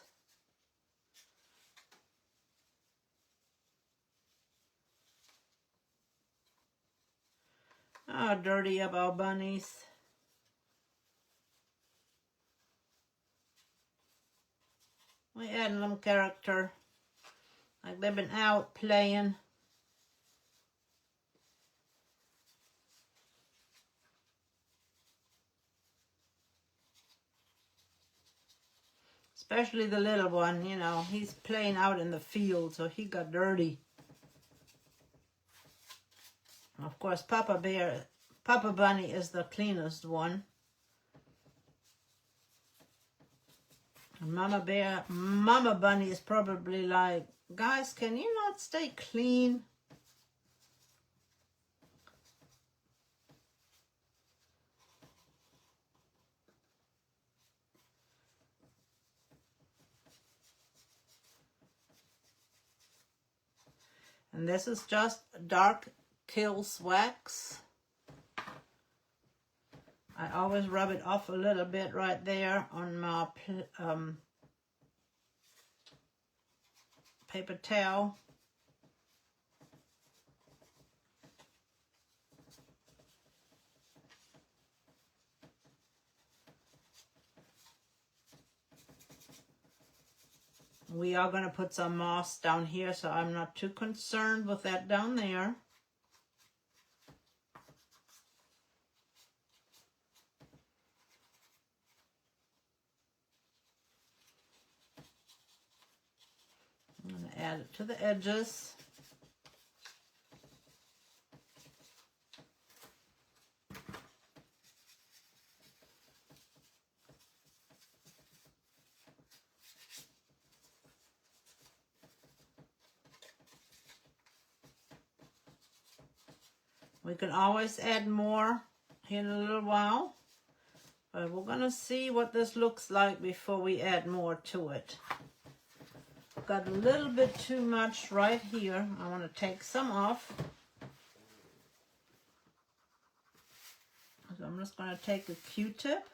Oh, dirty up our bunnies. We adding them character. Like they've been out playing. Especially the little one, you know, he's playing out in the field, so he got dirty. Of course, Papa Bunny is the cleanest one. And Mama Bunny is probably like, guys, can you not stay clean? And this is just Dark Kills wax. I always rub it off a little bit right there on my paper towel. We are going to put some moss down here, so I'm not too concerned with that down there. I'm going to add it to the edges. We can always add more in a little while, but we're going to see what this looks like before we add more to it. Got a little bit too much right here. I want to take some off. So I'm just going to take a Q-tip.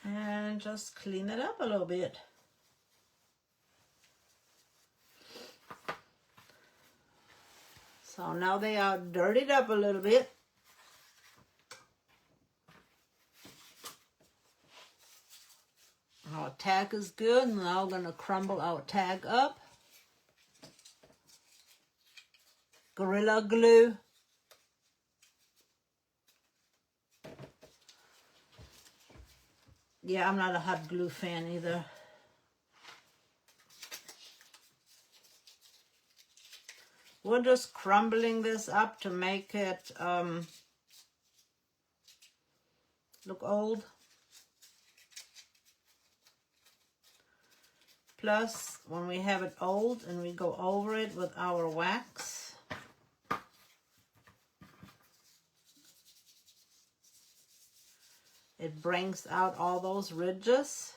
And just clean it up a little bit. So now they are dirtied up a little bit. Our tag is good. Now we're going to crumble our tag up. Gorilla Glue. Yeah, I'm not a hot glue fan either. We're just crumbling this up to make it look old. Plus, when we have it old and we go over it with our wax, it brings out all those ridges.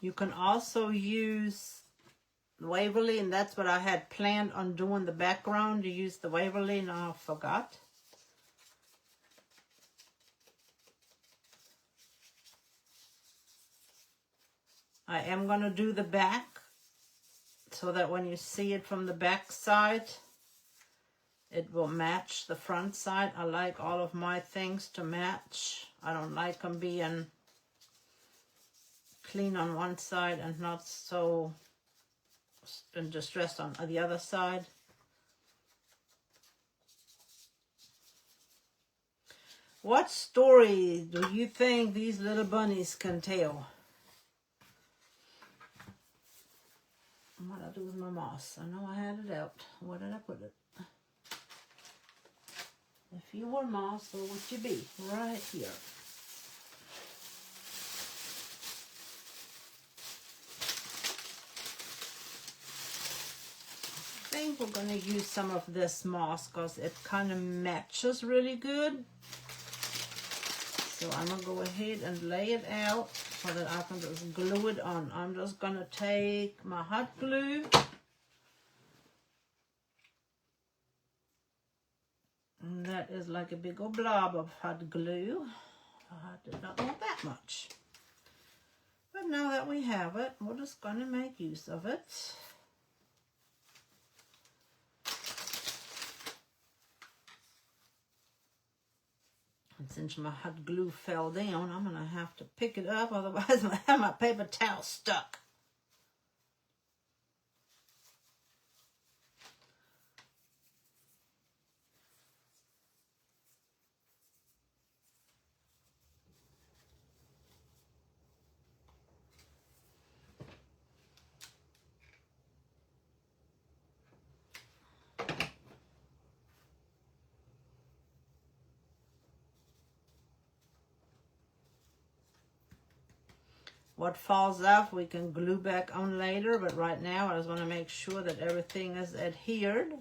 You can also use Waverly, and that's what I had planned on doing the background, to use the Waverly, and I forgot. I am going to do the back so that when you see it from the back side, it will match the front side. I like all of my things to match. I don't like them being clean on one side and not so distressed on the other side. What story do you think these little bunnies can tell? What did I do with my moss? I know I had it out. Where did I put it? If you were moss, where would you be? Right here. I think we're going to use some of this moss because it kind of matches really good. So I'm going to go ahead and lay it out so that I can just glue it on. I'm just going to take my hot glue. And that is like a big old blob of hot glue. I did not want that much. But now that we have it, we're just going to make use of it. And since my hot glue fell down, I'm going to have to pick it up, otherwise I'm going to have my paper towel stuck. What falls off we can glue back on later, but right now I just want to make sure that everything is adhered.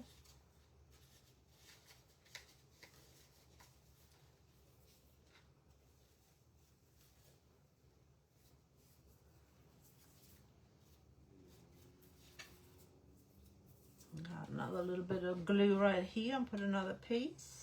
another little bit of glue right here and put another piece.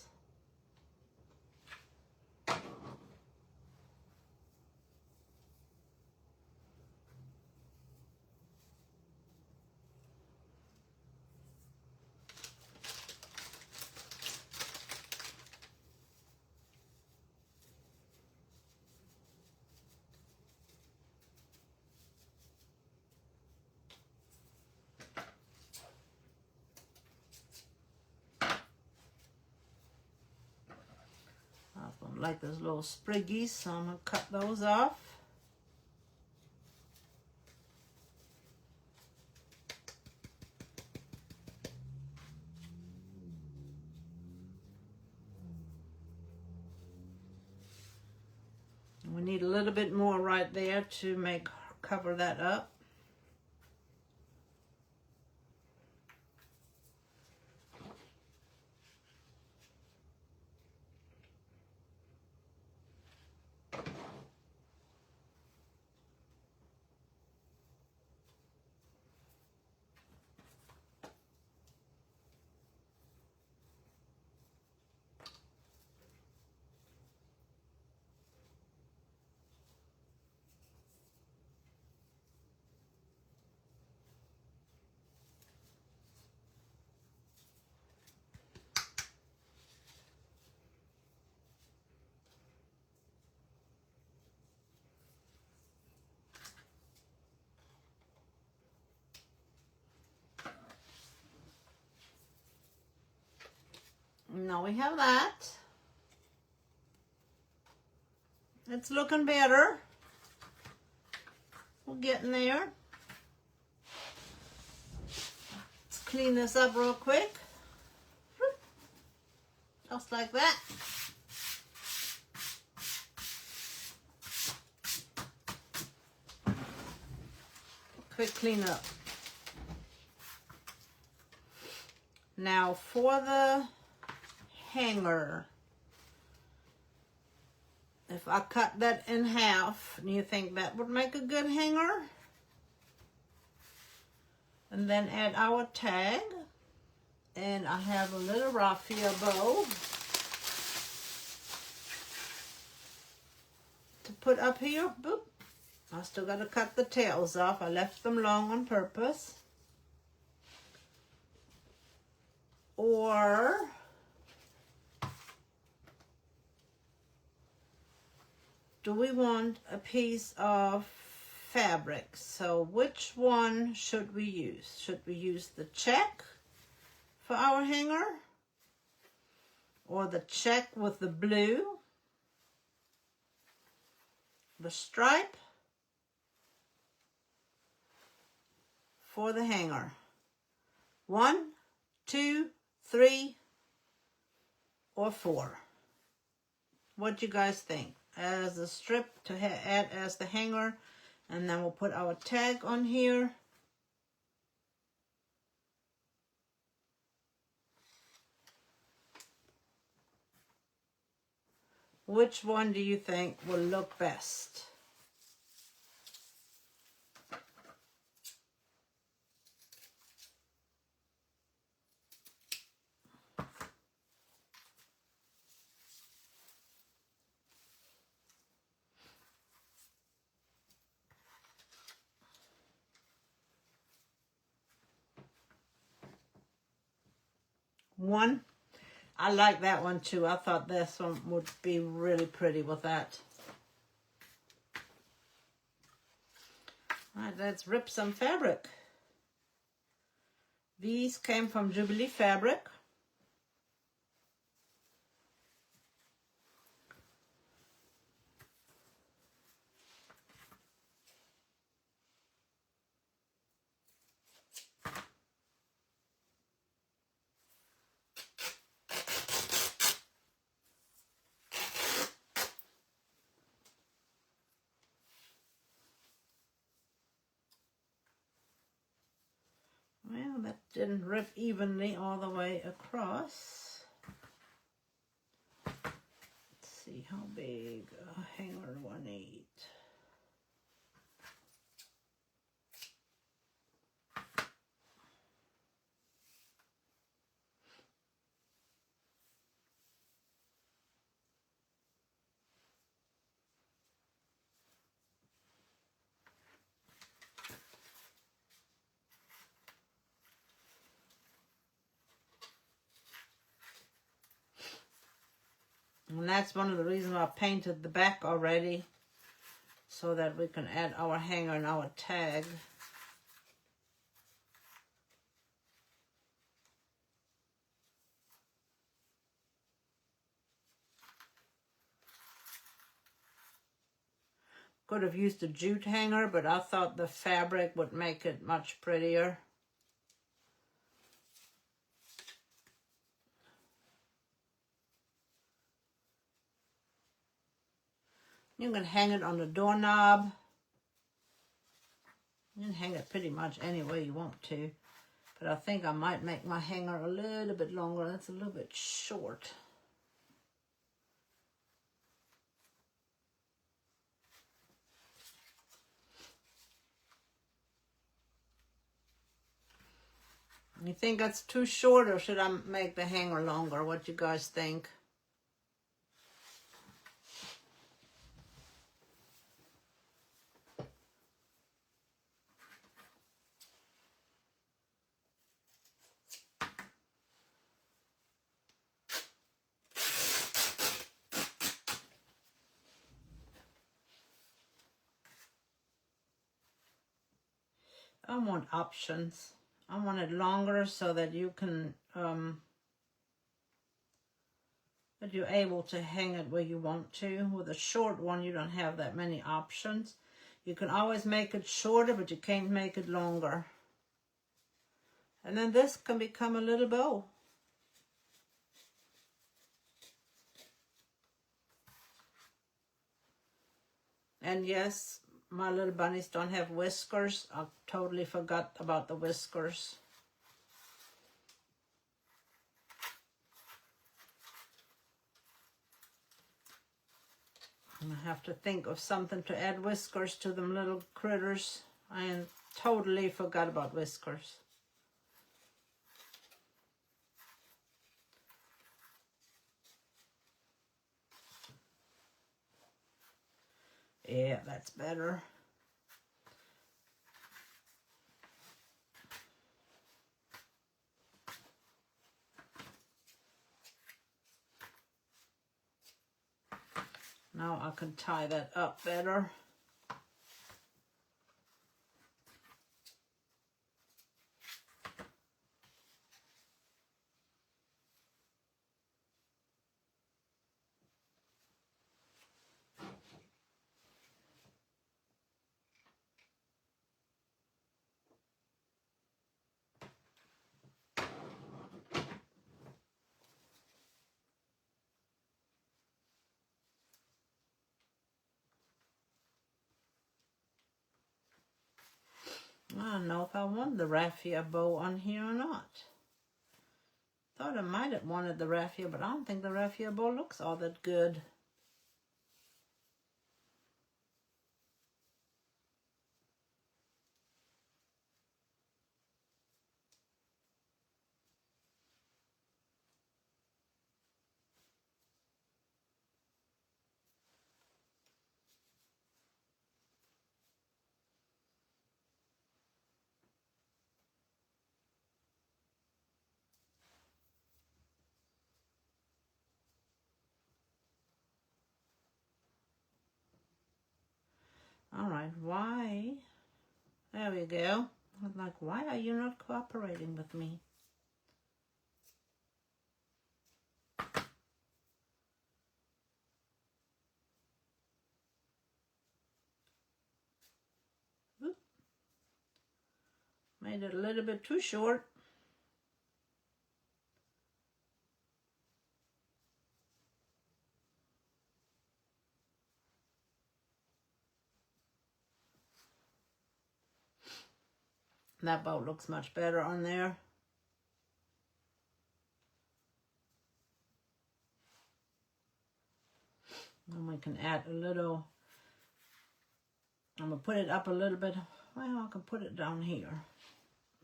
Like those little spriggies, so I'm going to cut those off. We need a little bit more right there to cover that up. Now we have that. It's looking better. We're getting there. Let's clean this up real quick. Just like that. Quick clean up. Now for the hanger, if I cut that in half, do you think that would make a good hanger? And then add our tag. And I have a little raffia bow to put up here. Boop. I still got to cut the tails off. I left them long on purpose. Or do we want a piece of fabric? So which one should we use? Should we use the check for our hanger? Or the check with the blue? The stripe for the hanger? 1, 2, 3, or 4? What do you guys think? As a strip to add as the hanger, and then we'll put our tag on here. Which one do you think will look best? One. I like that one too. I thought this one would be really pretty with that. All right, let's rip some fabric. These came from Jubilee Fabric. Well, that didn't rip evenly all the way across. Let's see how big a hanger do I need. And that's one of the reasons I painted the back already, so that we can add our hanger and our tag. Could have used a jute hanger, but I thought the fabric would make it much prettier. You can hang it on the doorknob. You can hang it pretty much any way you want to. But I think I might make my hanger a little bit longer. That's a little bit short. You think that's too short, or should I make the hanger longer? What do you guys think? I want options. I want it longer so that you can, that you're able to hang it where you want to. With a short one, you don't have that many options. You can always make it shorter, but you can't make it longer. And then this can become a little bow. And yes, my little bunnies don't have whiskers. I totally forgot about the whiskers. I have to think of something to add whiskers to them little critters. I totally forgot about whiskers. Yeah, that's better. Now I can tie that up better. I don't know if I want the raffia bow on here or not. Thought I might have wanted the raffia, but I don't think the raffia bow looks all that good. All right, why? There we go. I'm like, why are you not cooperating with me? Oop. Made it a little bit too short. That bow looks much better on there. And we can add a little, I'm going to put it up a little bit. Well, I can put it down here.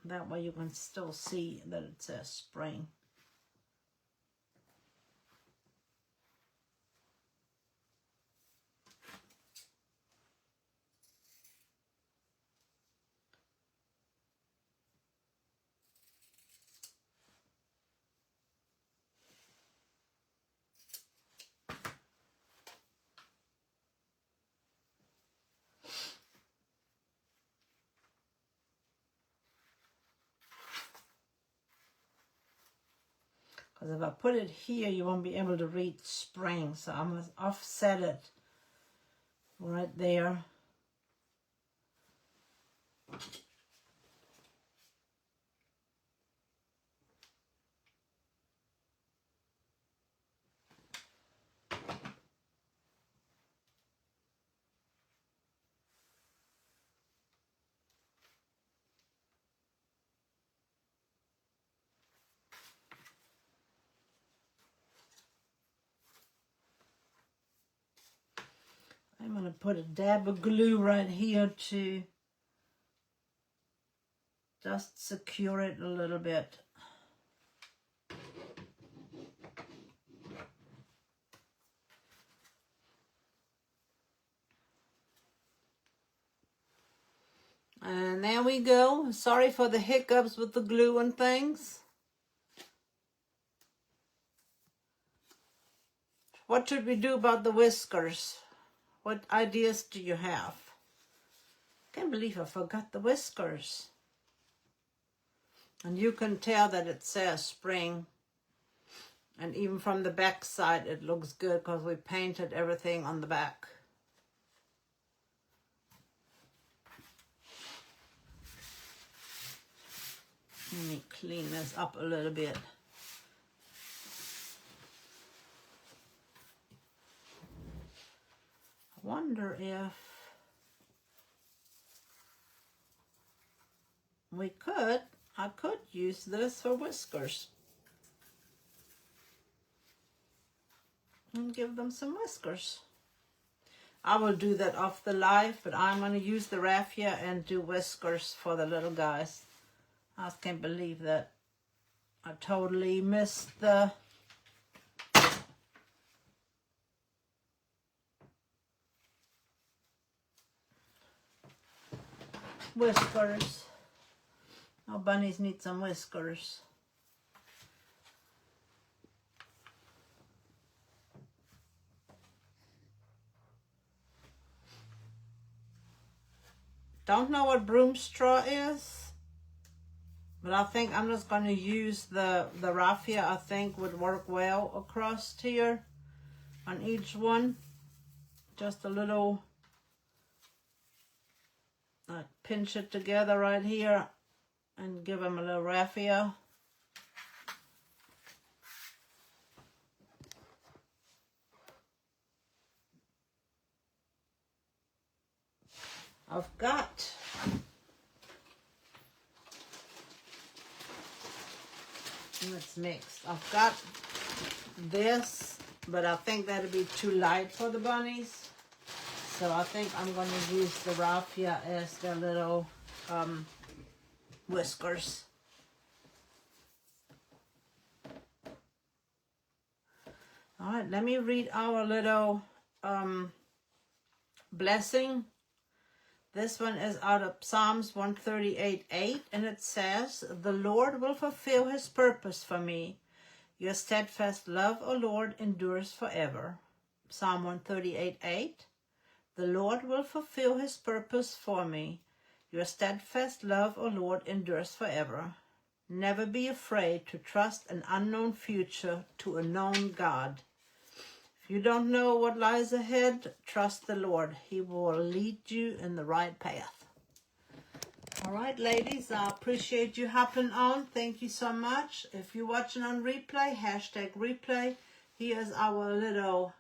That way you can still see that it says spring. Because if I put it here, you won't be able to read spring. So I'm going to offset it right there. I'm going to put a dab of glue right here to just secure it a little bit. And there we go. Sorry for the hiccups with the glue and things. What should we do about the whiskers? What ideas do you have? Can't believe I forgot the whiskers. And you can tell that it says spring. And even from the back side it looks good because we painted everything on the back. Let me clean this up a little bit. I wonder if I could use this for whiskers. And give them some whiskers. I will do that off the live, but I'm going to use the raffia and do whiskers for the little guys. I just can't believe that I totally missed the whiskers. Oh, bunnies need some whiskers. Don't know what broom straw is, but I think I'm just going to use the raffia. I think would work well across here on each one. Just a little, pinch it together right here and give them a little raffia. I've got it's mixed. I've got this, but I think that'll be too light for the bunnies. So I think I'm going to use the raffia as their little whiskers. All right, let me read our little blessing. This one is out of Psalms 138:8, and it says, "The Lord will fulfill his purpose for me. Your steadfast love, O Lord, endures forever." Psalm 138:8. The Lord will fulfill his purpose for me. Your steadfast love, O Lord, endures forever. Never be afraid to trust an unknown future to a known God. If you don't know what lies ahead, trust the Lord. He will lead you in the right path. All right, ladies, I appreciate you hopping on. Thank you so much. If you're watching on replay, #replay. Here's our little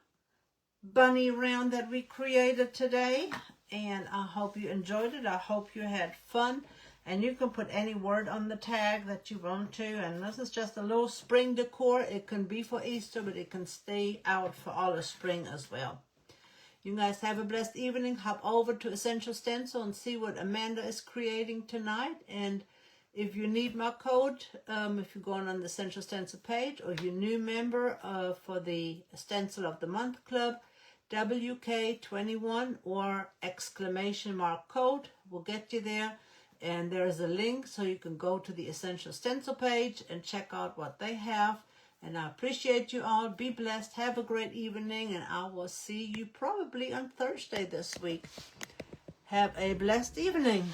bunny round that we created today. And I hope you enjoyed it. I hope you had fun. And you can put any word on the tag that you want to. And this is just a little spring decor. It can be for Easter, but it can stay out for all of spring as well. You guys have a blessed evening. Hop over to Essential Stencil and see what Amanda is creating tonight. And if you need my code, if you're going on the Essential Stencil page, or if you're a new member for the Stencil of the Month Club, WK21 or ! code will get you there. And there's a link so you can go to the Essential Stencil page and check out what they have. And I appreciate you all. Be blessed. Have a great evening. And I will see you probably on Thursday this week. Have a blessed evening.